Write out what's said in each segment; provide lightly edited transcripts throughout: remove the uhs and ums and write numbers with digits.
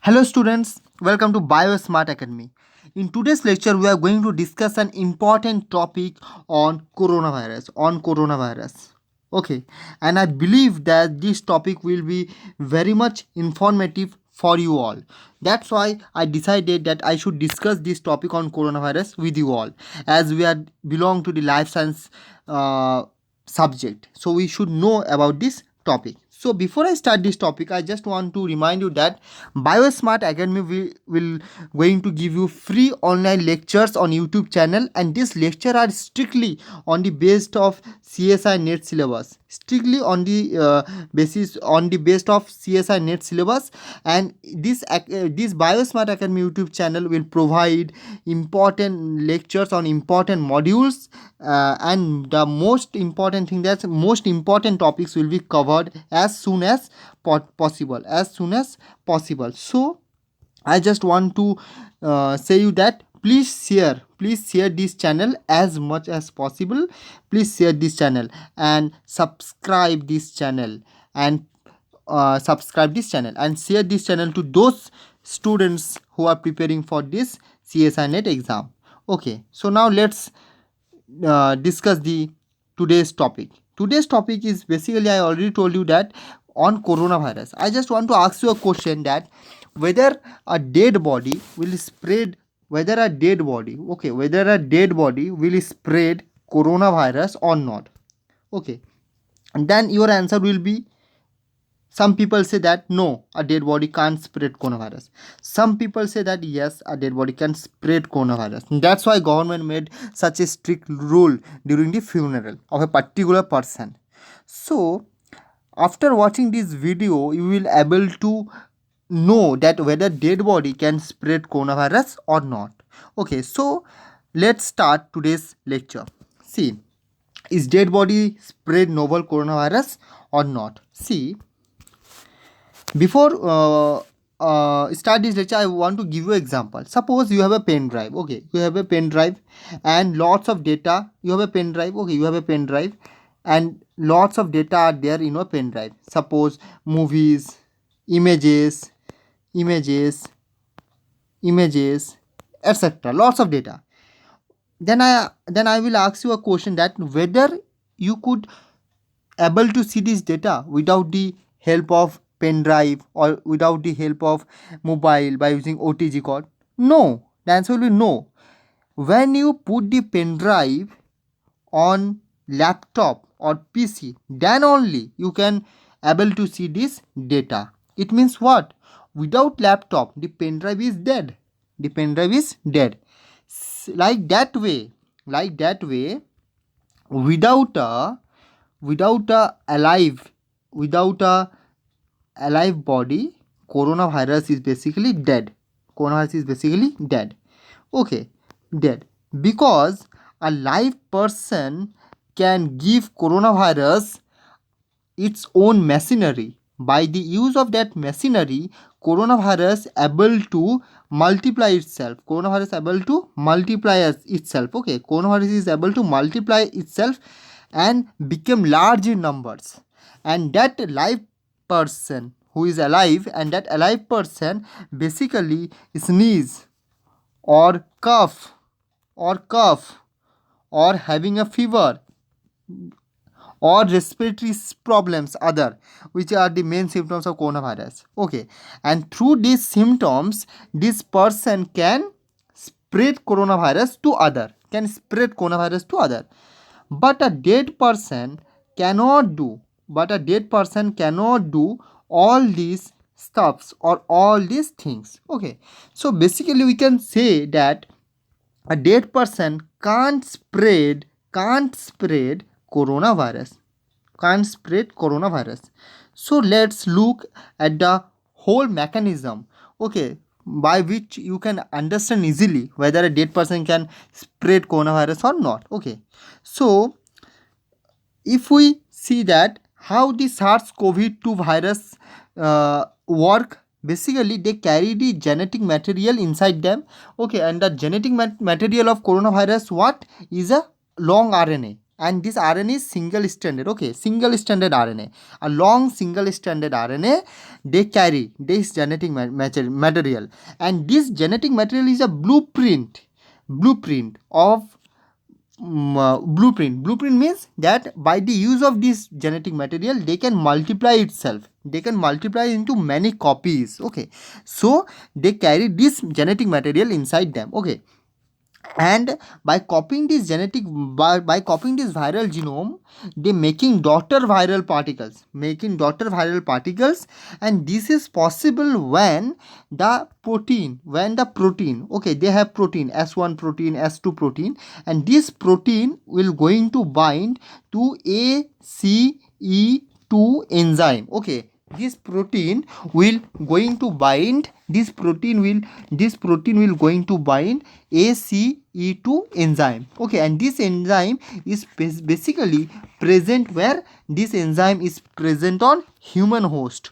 Hello students, welcome to BioSmart Academy. In today's lecture, we are going to discuss an important topic on coronavirus. Okay, and I believe that this topic will be very much informative for you all. That's why I decided that I should discuss this topic on coronavirus with you all, as we are belong to the life science subject. So we should know about this topic. So before I start this topic, I just want to remind you that BioSmart Academy will going to give you free online lectures on YouTube channel, and this lecture are strictly on the based of CSI net syllabus, strictly on the based of CSI net syllabus. And this BioSmart Academy YouTube channel will provide important lectures on important modules, and the most important thing, that most important topics will be covered as soon as possible. So I just want to say you that please share this channel as much as possible. Please share this channel and subscribe this channel, and share this channel to those students who are preparing for this CSI net exam. Okay, so now let's discuss the today's topic. Today's topic is basically, I already told you that on coronavirus. I just want to ask you a question, that whether a dead body will spread whether a dead body will spread coronavirus or not. Okay, and then your answer will be, some people say that no, a dead body can't spread coronavirus. Some people say that yes, a dead body can spread coronavirus. That's why government made such a strict rule during the funeral of a particular person. So after watching this video, you will able to know that whether dead body can spread coronavirus or not. Okay, so let's start today's lecture. See, is dead body spread novel coronavirus or not? See, before start this lecture, I want to give you example. Suppose you have a pen drive. Okay, you have a pen drive and lots of data. You have a pen drive. Okay, you have a pen drive and lots of data are there in a pen drive. Suppose movies, images, etc. Lots of data. Then I will ask you a question, that whether you could able to see this data without the help of pen drive or without the help of mobile by using OTG code. No, the answer will be no. When you put the pen drive on laptop or PC, then only you can able to see this data. It means what? Without laptop, the pen drive is dead. Like that way, without a alive body, coronavirus is basically dead. Okay, dead, because a live person can give coronavirus its own machinery. By the use of that machinery, coronavirus able to multiply itself. Okay, coronavirus is able to multiply itself and become large in numbers. And that live person who is alive, and that alive person basically sneeze or cough or having a fever or respiratory problems other, which are the main symptoms of coronavirus. Okay, and through these symptoms, this person can spread coronavirus to other, but a dead person cannot do all these stuffs or all these things. Okay, so basically we can say that a dead person can't spread coronavirus. So let's look at the whole mechanism, okay, by which you can understand easily whether a dead person can spread coronavirus or not. Okay, so if we see that how the SARS-CoV-2 virus work, basically they carry the genetic material inside them. Okay, and the genetic material of coronavirus what is a long RNA, and this RNA is single stranded, okay, single stranded RNA, a long single stranded RNA, they carry this genetic material, and this genetic material is a blueprint of blueprint means that by the use of this genetic material they can multiply itself, they can multiply into many copies, okay. So they carry this genetic material inside them, okay, and by copying this by copying this viral genome, they making daughter viral particles, and this is possible when the protein, okay, they have protein S1 protein, S2 protein, and this protein will going to bind to ACE2 enzyme, okay. This protein will going to bind this protein will going to bind ACE2 enzyme, okay, and this enzyme is basically present where this enzyme is present on human host,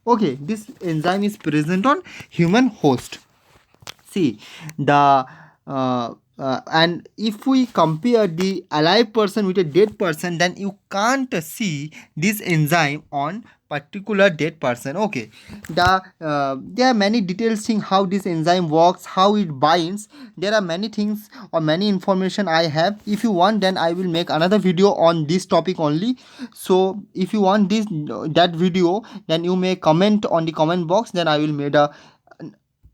okay, this enzyme is present on human host. See the and if we compare the alive person with a dead person, then you can't see this enzyme on particular dead person, okay. There are many details thing how this enzyme works, how it binds. There are many things or many information I have. If you want, then I will make another video on this topic only. So if you want that video, then you may comment on the comment box, then I will make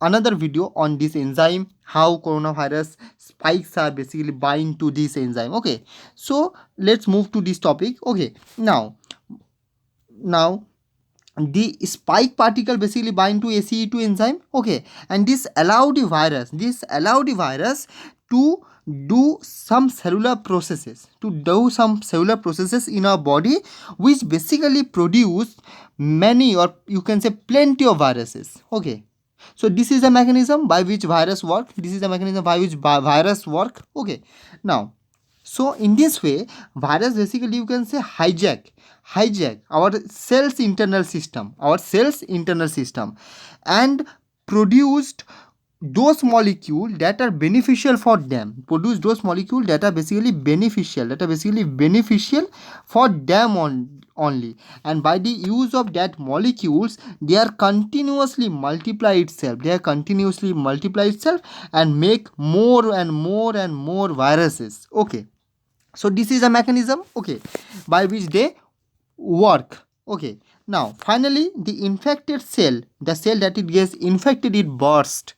another video on this enzyme, how coronavirus spikes are basically bind to this enzyme, okay. So let's move to this topic, okay. Now the spike particle basically bind to ACE2 enzyme, okay, and this allow the virus to do some cellular processes in our body, which basically produce many, or you can say plenty of viruses, okay. So this is the mechanism by which virus work, okay. Now, so in this way, virus basically you can say hijack our cell's internal system, and produced those molecules that are beneficial for them, basically beneficial for them only, and by the use of that molecules they are continuously multiply itself, and make more and more viruses, okay. So this is a mechanism, okay, by which they work, okay. Now finally the infected cell, the cell that it gets infected, it bursts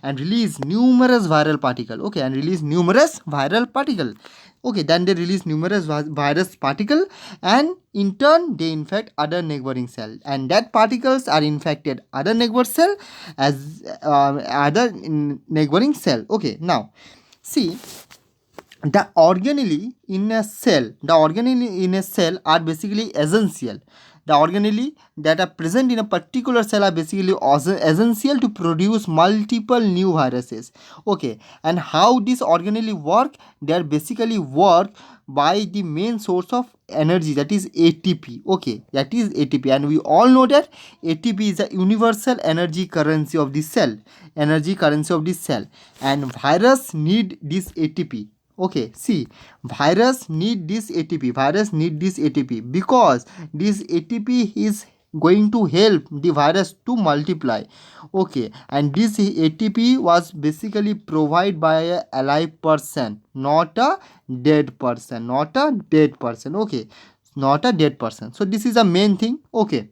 and release numerous viral particle, okay, okay. Then they release numerous virus particle, and in turn they infect other neighboring cell, and that particles are infected other neighbor cell as other neighboring cell, okay. Now see, the organelle in a cell are basically essential. The organelle that are present in a particular cell are basically essential to produce multiple new viruses, okay. And how this organelle work? They are basically work by the main source of energy, that is ATP, okay, and we all know that ATP is a universal energy currency of the cell, and virus need this ATP, okay. See, virus need this ATP because this ATP is going to help the virus to multiply, okay. And this ATP was basically provided by a alive person, not a dead person, okay, not a dead person. So this is the main thing, okay.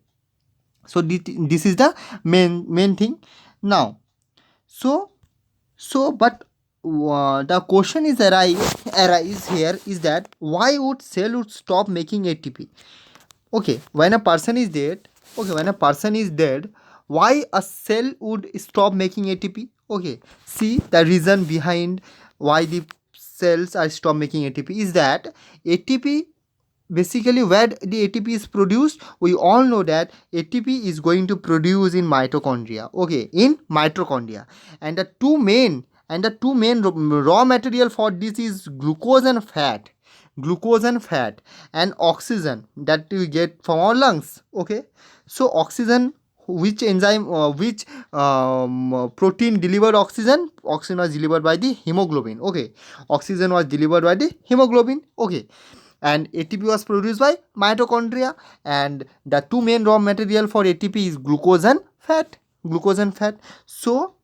So this is the main thing. Now but the question is arise here is that why would cell stop making ATP, okay, when a person is dead, why a cell would stop making ATP, okay. See, the reason behind why the cells are stop making ATP is that ATP basically where the ATP is produced, we all know that ATP is going to produce in mitochondria, okay, and the two main raw material for this is glucose and fat, and oxygen that we get from our lungs, okay. So oxygen which enzyme, which protein delivered oxygen? Oxygen was delivered by the hemoglobin. Okay, oxygen was delivered by the hemoglobin. Okay, and ATP was produced by mitochondria, and the two main raw material for ATP is glucose and fat. Glucose and fat. So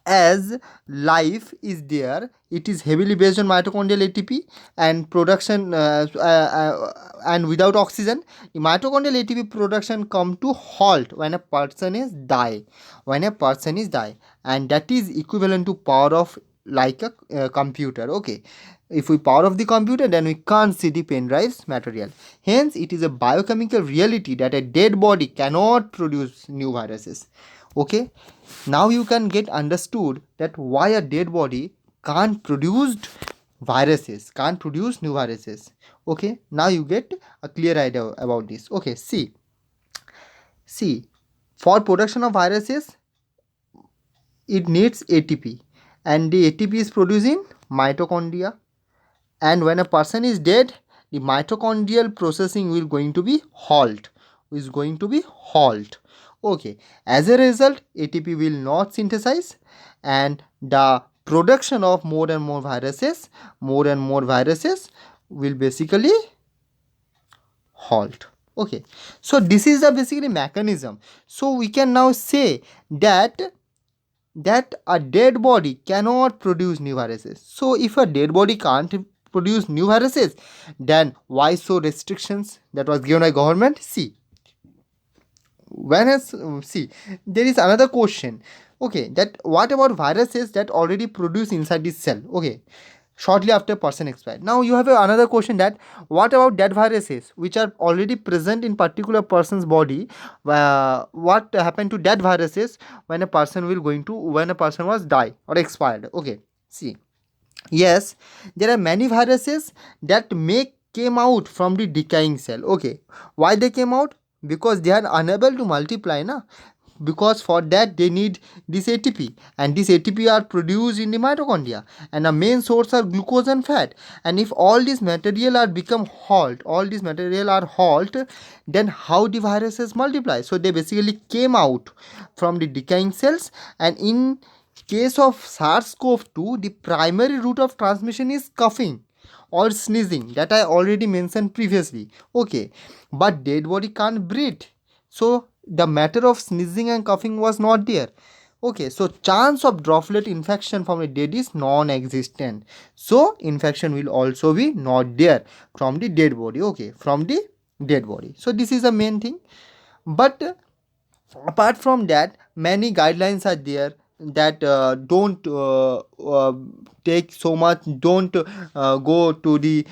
as life is there, it is heavily based on mitochondrial ATP and production, and without oxygen, the mitochondrial ATP production come to halt when a person is die. When a person is die, and that is equivalent to power of like a computer. Okay, if we power off the computer, then we can't see the pen drive's material. Hence, it is a biochemical reality that a dead body cannot produce new viruses. Okay, now you can get understood that why a dead body can't produce viruses, can't produce new viruses. Okay, now you get a clear idea about this. Okay, see, for production of viruses, it needs ATP, and the ATP is produced in mitochondria, and when a person is dead, the mitochondrial processing will going to be halt. Okay, as a result, ATP will not synthesize, and the production of more and more viruses will basically halt. Okay, so this is the basically mechanism. So we can now say that a dead body cannot produce new viruses. So if a dead body can't produce new viruses, then why so restrictions that was given by government? See, there is another question. Okay, that what about viruses that already produce inside the cell? Okay, shortly after person expired. Now you have another question, that what about dead viruses which are already present in particular person's body? What happened to dead viruses when a person was die or expired? Okay, see, yes, there are many viruses that may came out from the decaying cell. Okay, why they came out? Because they are unable to multiply, na, because for that they need this ATP, and this ATP are produced in the mitochondria, and the main source are glucose and fat. And if all these material are halt, then how the viruses multiply? So they basically came out from the decaying cells. And in case of SARS-CoV-2, the primary route of transmission is coughing or sneezing, that I already mentioned previously. Okay, but dead body can't breathe, so the matter of sneezing and coughing was not there. Okay, so chance of droplet infection from a dead is non-existent, so infection will also be not there from the dead body. Okay, from the dead body. So this is the main thing. But apart from that, many guidelines are there that don't take so much, don't go to the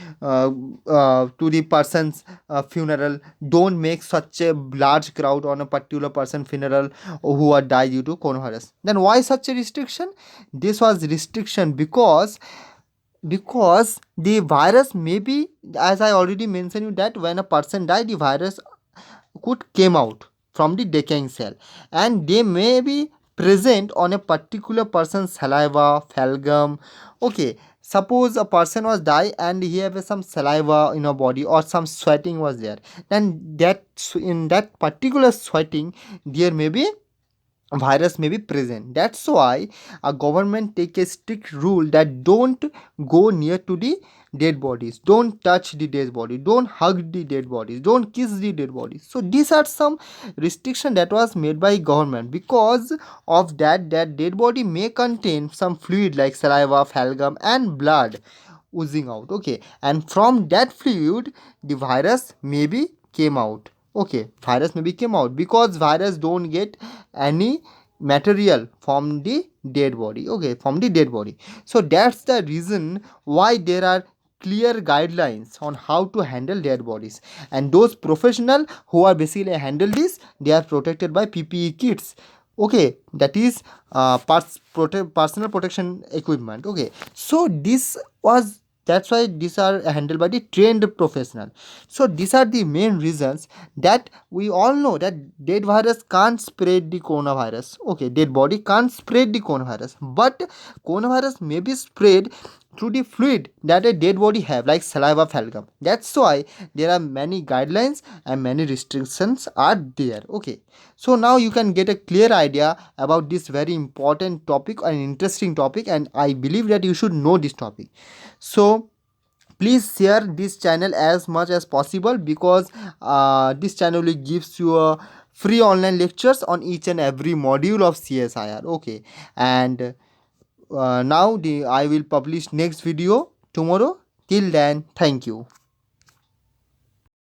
person's funeral, don't make such a large crowd on a particular person funeral who are died due to coronavirus. Then why such a restriction? This was restriction because the virus may be, as I already mentioned you, that when a person died, the virus could came out from the decaying cell, and they may be present on a particular person's saliva, phlegm. Okay, suppose a person was die and he have some saliva in a body, or some sweating was there, then in that particular sweating there may be virus may be present. That's why a government take a strict rule that don't go near to the dead bodies, don't touch the dead body, don't hug the dead bodies, don't kiss the dead bodies. So these are some restriction that was made by government. Because of that dead body may contain some fluid like saliva, phlegm and blood oozing out. Okay, and from that fluid the virus maybe came out. Okay, virus maybe came out because virus don't get any material from the dead body. Okay, from the dead body. So that's the reason why there are clear guidelines on how to handle dead bodies, and those professional who are basically handle this, they are protected by PPE kits. Okay, that is personal protection equipment. Okay, so this was, that's why these are handled by the trained professional. So these are the main reasons that we all know that dead virus can't spread the coronavirus. Okay, dead body can't spread the coronavirus, but coronavirus may be spread through the fluid that a dead body have, like saliva phlegm. That's why there are many guidelines and many restrictions are there. Okay, so now you can get a clear idea about this very important topic and interesting topic, and I believe that you should know this topic. So please share this channel as much as possible, because this channel will gives you a free online lectures on each and every module of CSIR. Okay, and now I will publish next video tomorrow. Till then, thank you.